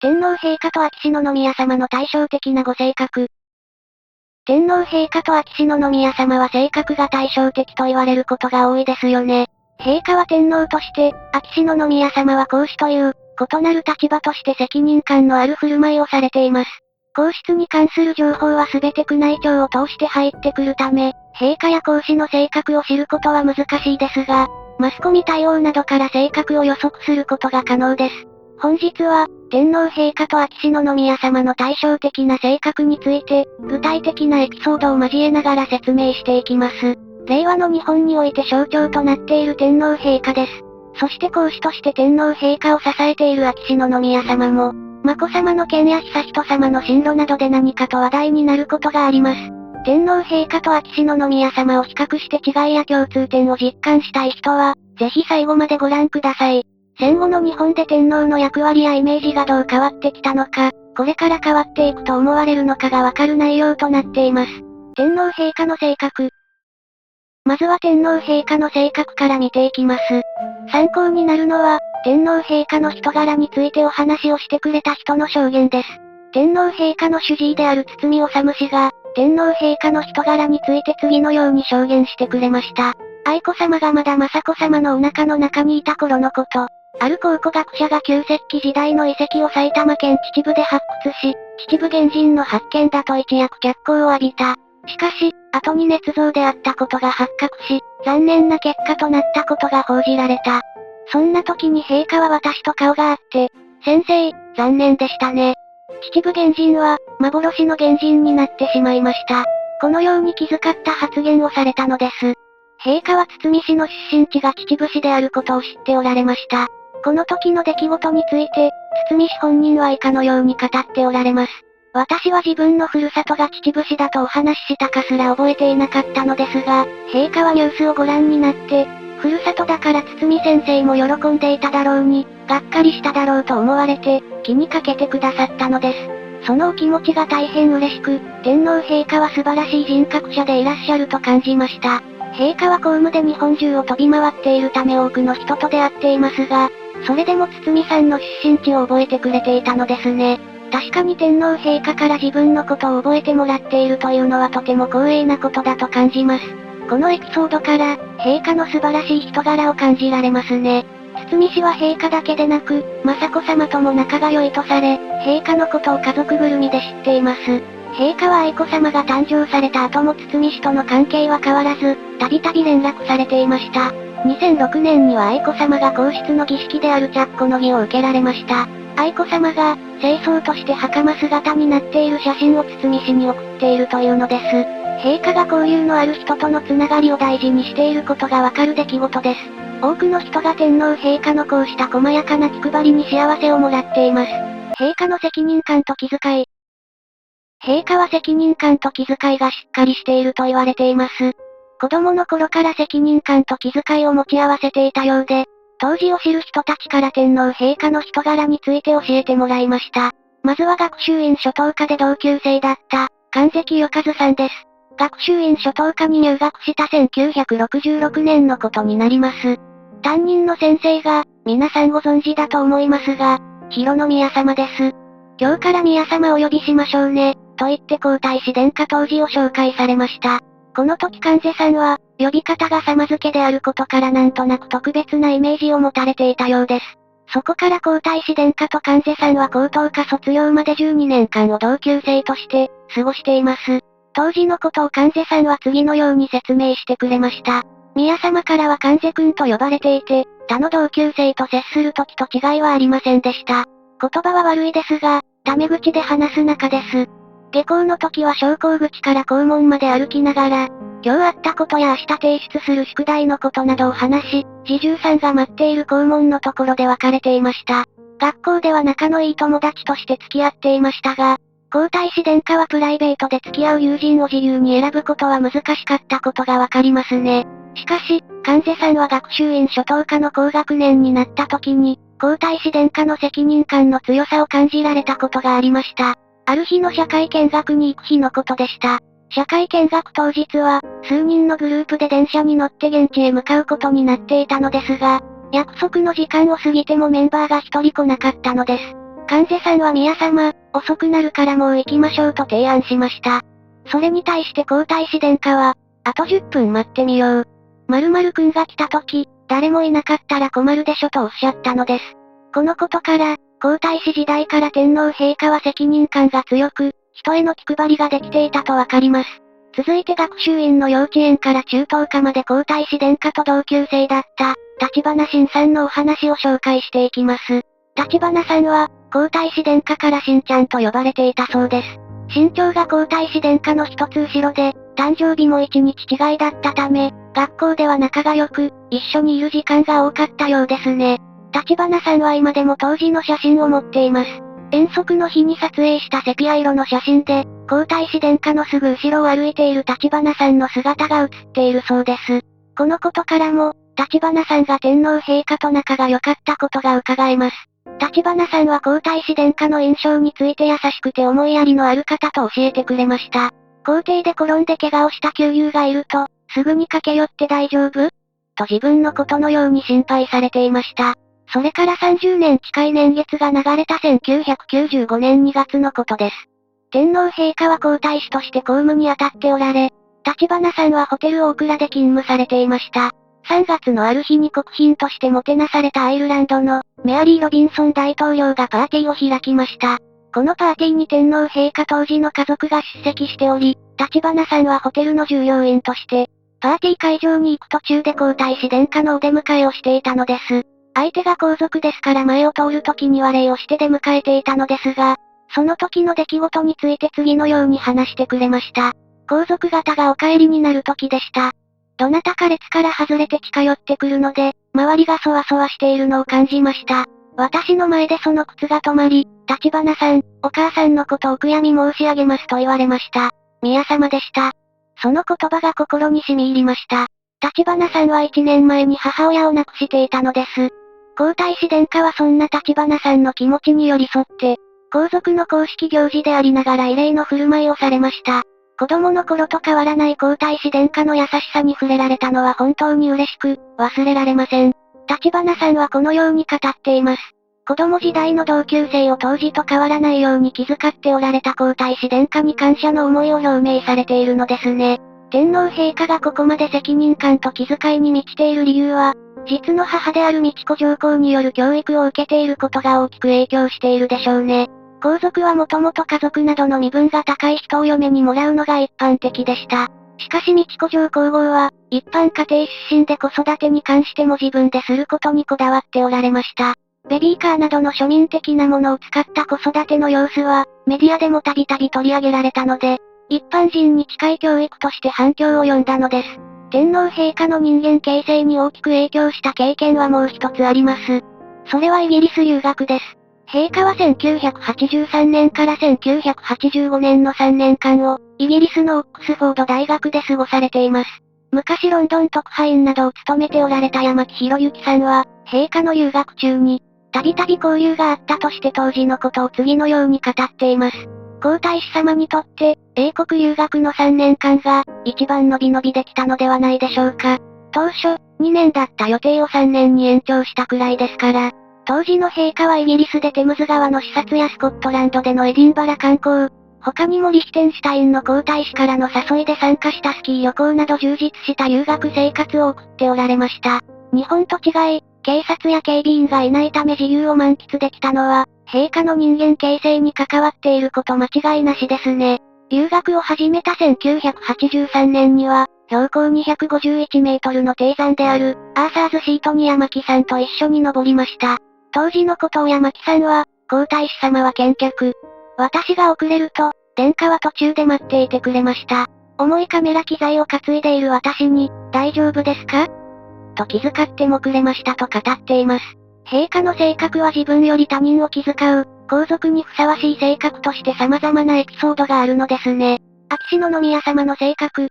天皇陛下と秋篠宮様の対照的なご性格。天皇陛下と秋篠宮様は性格が対照的と言われることが多いですよね。陛下は天皇として、秋篠宮様は皇嗣という、異なる立場として責任感のある振る舞いをされています。皇室に関する情報はすべて宮内庁を通して入ってくるため、陛下や皇嗣の性格を知ることは難しいですが、マスコミ対応などから性格を予測することが可能です。本日は、天皇陛下と秋篠宮様の対照的な性格について、具体的なエピソードを交えながら説明していきます。令和の日本において象徴となっている天皇陛下です。そして皇嗣として天皇陛下を支えている秋篠宮様も、眞子さまの件や悠仁さまの進路などで何かと話題になることがあります。天皇陛下と秋篠宮様を比較して違いや共通点を実感したい人は、ぜひ最後までご覧ください。戦後の日本で天皇の役割やイメージがどう変わってきたのか、これから変わっていくと思われるのかがわかる内容となっています。天皇陛下の性格。まずは天皇陛下の性格から見ていきます。参考になるのは、天皇陛下の人柄についてお話をしてくれた人の証言です。天皇陛下の主治医である堤治氏が、天皇陛下の人柄について次のように証言してくれました。愛子さまがまだ雅子さまのお腹の中にいた頃のこと。ある考古学者が旧石器時代の遺跡を埼玉県秩父で発掘し、秩父原人の発見だと一躍脚光を浴びた。しかし、後に捏造であったことが発覚し、残念な結果となったことが報じられた。そんな時に陛下は私と顔があって、先生、残念でしたね。秩父原人は、幻の原人になってしまいました。このように気遣った発言をされたのです。陛下は堤氏の出身地が秩父市であることを知っておられました。この時の出来事について、堤氏本人は以下のように語っておられます。私は自分のふるさとが秩父市だとお話ししたかすら覚えていなかったのですが、陛下はニュースをご覧になって、ふるさとだから堤先生も喜んでいただろうに、がっかりしただろうと思われて、気にかけてくださったのです。そのお気持ちが大変嬉しく、天皇陛下は素晴らしい人格者でいらっしゃると感じました。陛下は公務で日本中を飛び回っているため多くの人と出会っていますが、それでも堤さんの出身地を覚えてくれていたのですね。確かに天皇陛下から自分のことを覚えてもらっているというのはとても光栄なことだと感じます。このエピソードから、陛下の素晴らしい人柄を感じられますね。堤氏は陛下だけでなく、雅子さまとも仲が良いとされ、陛下のことを家族ぐるみで知っています。陛下は愛子さまが誕生された後も堤氏との関係は変わらず、たびたび連絡されていました。2006年には愛子さまが皇室の儀式である着袴の儀を受けられました。愛子さまが、正装として袴姿になっている写真を堤氏に送っているというのです。陛下が交流のある人とのつながりを大事にしていることがわかる出来事です。多くの人が天皇陛下のこうした細やかな気配りに幸せをもらっています。陛下の責任感と気遣い。陛下は責任感と気遣いがしっかりしていると言われています。子供の頃から責任感と気遣いを持ち合わせていたようで、当時を知る人たちから天皇陛下の人柄について教えてもらいました。まずは学習院初等科で同級生だった、神関与和さんです。学習院初等科に入学した1966年のことになります。担任の先生が、皆さんご存知だと思いますが、浩宮様です。今日から宮様お呼びしましょうね、と言って皇太子殿下当時を紹介されました。この時関瀬さんは、呼び方が様付けであることからなんとなく特別なイメージを持たれていたようです。そこから皇太子殿下と関瀬さんは高等科卒業まで12年間を同級生として、過ごしています。当時のことを関瀬さんは次のように説明してくれました。宮様からは関瀬くんと呼ばれていて、他の同級生と接する時と違いはありませんでした。言葉は悪いですが、タメ口で話す仲です。下校の時は昇降口から校門まで歩きながら、今日あったことや明日提出する宿題のことなどを話し、侍従さんが待っている校門のところで別れていました。学校では仲のいい友達として付き合っていましたが、皇太子殿下はプライベートで付き合う友人を自由に選ぶことは難しかったことがわかりますね。しかし、関瀬さんは学習院初等科の高学年になった時に、皇太子殿下の責任感の強さを感じられたことがありました。ある日の社会見学に行く日のことでした。社会見学当日は、数人のグループで電車に乗って現地へ向かうことになっていたのですが、約束の時間を過ぎてもメンバーが一人来なかったのです。関瀬さんは宮様、遅くなるからもう行きましょうと提案しました。それに対して皇太子殿下は、あと10分待ってみよう。〇〇くんが来た時、誰もいなかったら困るでしょとおっしゃったのです。このことから、皇太子時代から天皇陛下は責任感が強く、人への気配りができていたとわかります。続いて学習院の幼稚園から中等科まで皇太子殿下と同級生だった、立花晋さんのお話を紹介していきます。立花さんは、皇太子殿下から晋ちゃんと呼ばれていたそうです。身長が皇太子殿下の一つ後ろで、誕生日も1日違いだったため、学校では仲が良く、一緒にいる時間が多かったようですね。立花さんは今でも当時の写真を持っています。遠足の日に撮影したセピア色の写真で、皇太子殿下のすぐ後ろを歩いている立花さんの姿が写っているそうです。このことからも、立花さんが天皇陛下と仲が良かったことが伺えます。立花さんは皇太子殿下の印象について優しくて思いやりのある方と教えてくれました。校庭で転んで怪我をした旧友がいると、すぐに駆け寄って大丈夫と自分のことのように心配されていました。それから30年近い年月が流れた1995年2月のことです。天皇陛下は皇太子として公務に当たっておられ、立花さんはホテル大倉で勤務されていました。3月のある日に国賓としてもてなされたアイルランドのメアリー・ロビンソン大統領がパーティーを開きました。このパーティーに天皇陛下当時の家族が出席しており、立花さんはホテルの従業員として、パーティー会場に行く途中で皇太子殿下のお出迎えをしていたのです。相手が皇族ですから前を通る時には礼をして出迎えていたのですが、その時の出来事について次のように話してくれました。皇族方がお帰りになる時でした。どなたか列から外れて近寄ってくるので、周りがそわそわしているのを感じました。私の前でその靴が止まり、立花さん、お母さんのことをお悔やみ申し上げますと言われました。宮様でした。その言葉が心に染み入りました。立花さんは1年前に母親を亡くしていたのです。皇太子殿下はそんな立花さんの気持ちに寄り添って、皇族の公式行事でありながら異例の振る舞いをされました。子供の頃と変わらない皇太子殿下の優しさに触れられたのは本当に嬉しく、忘れられません。立花さんはこのように語っています。子供時代の同級生を当時と変わらないように気遣っておられた皇太子殿下に感謝の思いを表明されているのですね。天皇陛下がここまで責任感と気遣いに満ちている理由は、実の母である美智子上皇による教育を受けていることが大きく影響しているでしょうね。皇族はもともと家族などの身分が高い人を嫁にもらうのが一般的でした。しかし美智子上皇后は、一般家庭出身で子育てに関しても自分ですることにこだわっておられました。ベビーカーなどの庶民的なものを使った子育ての様子は、メディアでもたびたび取り上げられたので、一般人に近い教育として反響を呼んだのです。天皇陛下の人間形成に大きく影響した経験はもう一つあります。それはイギリス留学です。陛下は1983年から1985年の3年間を、イギリスのオックスフォード大学で過ごされています。昔ロンドン特派員などを務めておられた山木博之さんは、陛下の留学中に、たびたび交流があったとして当時のことを次のように語っています。皇太子様にとって、英国留学の3年間が、一番伸び伸びできたのではないでしょうか。当初、2年だった予定を3年に延長したくらいですから、当時の陛下はイギリスでテムズ川の視察やスコットランドでのエディンバラ観光、他にもリヒテンシュタインの皇太子からの誘いで参加したスキー旅行など充実した留学生活を送っておられました。日本と違い、警察や警備員がいないため自由を満喫できたのは、陛下の人間形成に関わっていること間違いなしですね。留学を始めた1983年には、標高251メートルの低山である、アーサーズシートに山木さんと一緒に登りました。当時のことを山木さんは、皇太子様は健脚。私が遅れると、殿下は途中で待っていてくれました。重いカメラ機材を担いでいる私に、大丈夫ですかと気遣ってもくれましたと語っています。陛下の性格は自分より他人を気遣う、皇族にふさわしい性格として様々なエピソードがあるのですね。秋篠宮様の性格。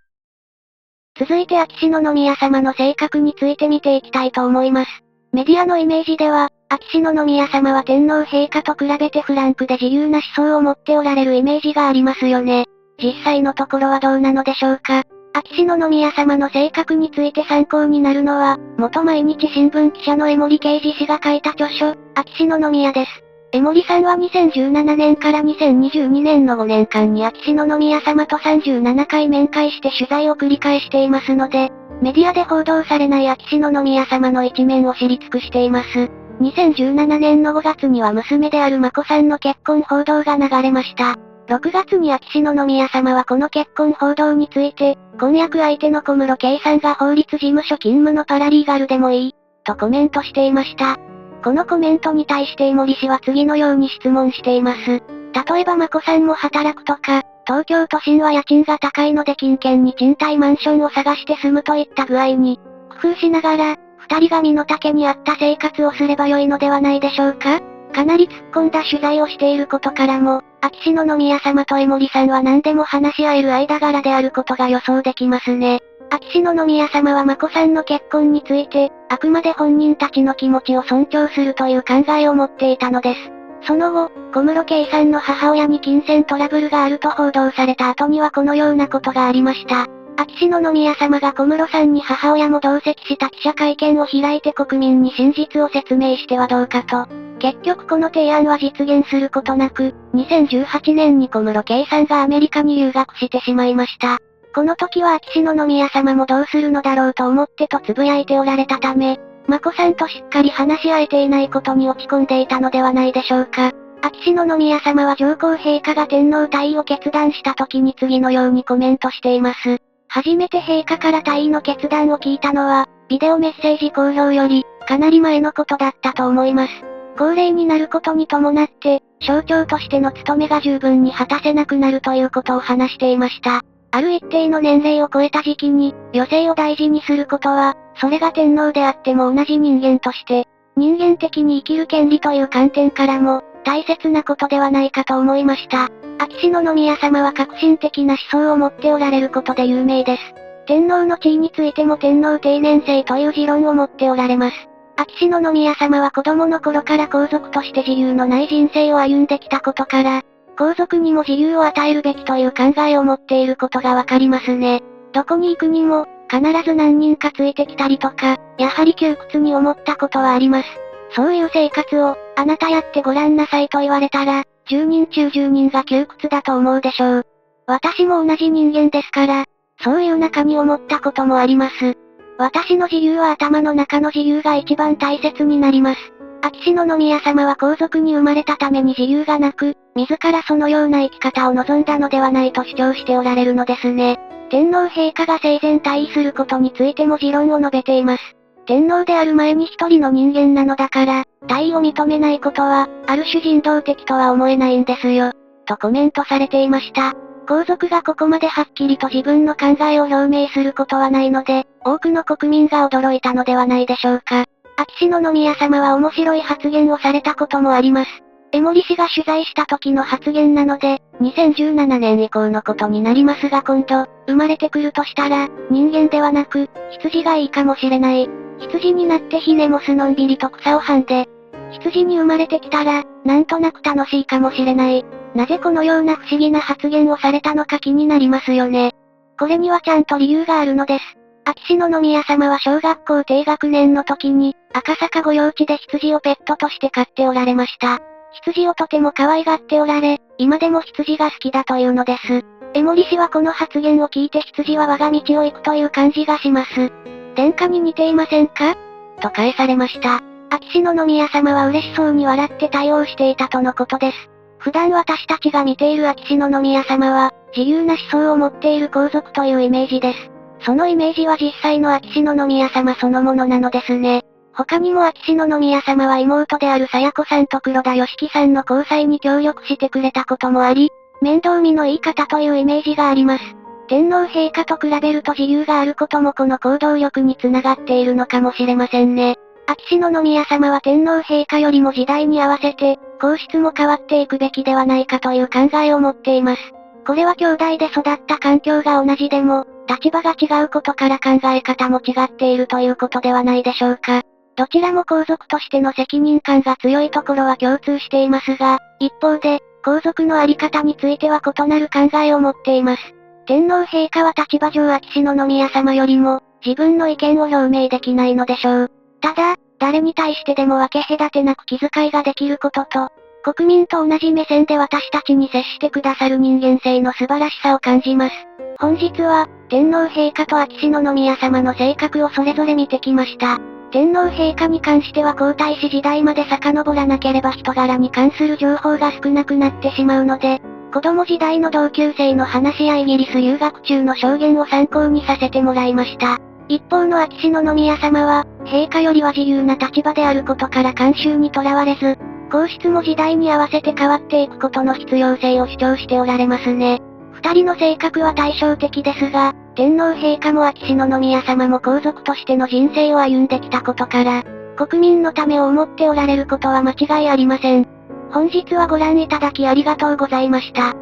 続いて秋篠宮様の性格について見ていきたいと思います。メディアのイメージでは、秋篠宮様は天皇陛下と比べてフランクで自由な思想を持っておられるイメージがありますよね。実際のところはどうなのでしょうか。秋篠宮様の性格について参考になるのは、元毎日新聞記者の江森圭司氏が書いた著書、秋篠宮です。江森さんは2017年から2022年の5年間に秋篠宮様と37回面会して取材を繰り返していますので、メディアで報道されない秋篠宮様の一面を知り尽くしています。2017年の5月には娘である眞子さんの結婚報道が流れました。6月に秋篠宮様はこの結婚報道について、婚約相手の小室圭さんが法律事務所勤務のパラリーガルでもいい、とコメントしていました。このコメントに対して江森氏は次のように質問しています。例えば眞子さんも働くとか、東京都心は家賃が高いので近県に賃貸マンションを探して住むといった具合に、工夫しながら、二人が身の丈に合った生活をすれば良いのではないでしょうか。かなり突っ込んだ取材をしていることからも、秋篠宮様と江森さんは何でも話し合える間柄であることが予想できますね。秋篠宮様は眞子さんの結婚について、あくまで本人たちの気持ちを尊重するという考えを持っていたのです。その後、小室圭さんの母親に金銭トラブルがあると報道された後にはこのようなことがありました。秋篠宮様が小室さんに母親も同席した記者会見を開いて国民に真実を説明してはどうかと。結局この提案は実現することなく、2018年に小室圭さんがアメリカに留学してしまいました。この時は秋篠宮様もどうするのだろうと思ってと呟いておられたため、眞子さんとしっかり話し合えていないことに落ち込んでいたのではないでしょうか。秋篠宮様は上皇陛下が天皇退位を決断した時に次のようにコメントしています。初めて陛下から退位の決断を聞いたのは、ビデオメッセージ公表より、かなり前のことだったと思います。高齢になることに伴って、象徴としての務めが十分に果たせなくなるということを話していました。ある一定の年齢を超えた時期に、余生を大事にすることは、それが天皇であっても同じ人間として、人間的に生きる権利という観点からも、大切なことではないかと思いました。秋篠宮様は革新的な思想を持っておられることで有名です。天皇の地位についても天皇定年制という持論を持っておられます。秋篠宮様は子供の頃から皇族として自由のない人生を歩んできたことから、皇族にも自由を与えるべきという考えを持っていることがわかりますね。どこに行くにも、必ず何人かついてきたりとか、やはり窮屈に思ったことはあります。そういう生活を、あなたやってごらんなさいと言われたら、10人中10人が窮屈だと思うでしょう。私も同じ人間ですから、そういう中に思ったこともあります。私の自由は頭の中の自由が一番大切になります。秋篠宮様は皇族に生まれたために自由がなく、自らそのような生き方を望んだのではないと主張しておられるのですね。天皇陛下が生前退位することについても持論を述べています。天皇である前に一人の人間なのだから、退位を認めないことは、ある種人道的とは思えないんですよ。とコメントされていました。皇族がここまではっきりと自分の考えを表明することはないので、多くの国民が驚いたのではないでしょうか。秋篠宮様は面白い発言をされたこともあります。江森氏が取材した時の発言なので、2017年以降のことになりますが今度、生まれてくるとしたら、人間ではなく、羊がいいかもしれない。羊になってひねもすのんびりと草をはんで。羊に生まれてきたら、なんとなく楽しいかもしれない。なぜこのような不思議な発言をされたのか気になりますよね。これにはちゃんと理由があるのです。秋篠宮様は小学校低学年の時に、赤坂御用地で羊をペットとして飼っておられました。羊をとても可愛がっておられ、今でも羊が好きだというのです。江森氏はこの発言を聞いて羊は我が道を行くという感じがします。殿下に似ていませんかと返されました。秋篠宮様は嬉しそうに笑って対応していたとのことです。普段私たちが見ている秋篠宮様は、自由な思想を持っている皇族というイメージです。そのイメージは実際の秋篠宮様そのものなのですね。他にも秋篠宮様は妹である清子さんと黒田義樹さんの交際に協力してくれたこともあり、面倒見のいい方というイメージがあります。天皇陛下と比べると自由があることもこの行動力につながっているのかもしれませんね。秋篠宮様は天皇陛下よりも時代に合わせて、皇室も変わっていくべきではないかという考えを持っています。これは兄弟で育った環境が同じでも、立場が違うことから考え方も違っているということではないでしょうか。どちらも皇族としての責任感が強いところは共通していますが、一方で、皇族のあり方については異なる考えを持っています。天皇陛下は立場上秋篠宮様よりも、自分の意見を表明できないのでしょう。ただ、誰に対してでも分け隔てなく気遣いができることと、国民と同じ目線で私たちに接してくださる人間性の素晴らしさを感じます。本日は、天皇陛下と秋篠宮様の性格をそれぞれ見てきました。天皇陛下に関しては皇太子時代まで遡らなければ人柄に関する情報が少なくなってしまうので、子供時代の同級生の話やイギリス留学中の証言を参考にさせてもらいました。一方の秋篠宮様は、陛下よりは自由な立場であることから慣習にとらわれず、皇室も時代に合わせて変わっていくことの必要性を主張しておられますね。二人の性格は対照的ですが、天皇陛下も秋篠宮様も皇族としての人生を歩んできたことから、国民のためを思っておられることは間違いありません。本日はご覧いただきありがとうございました。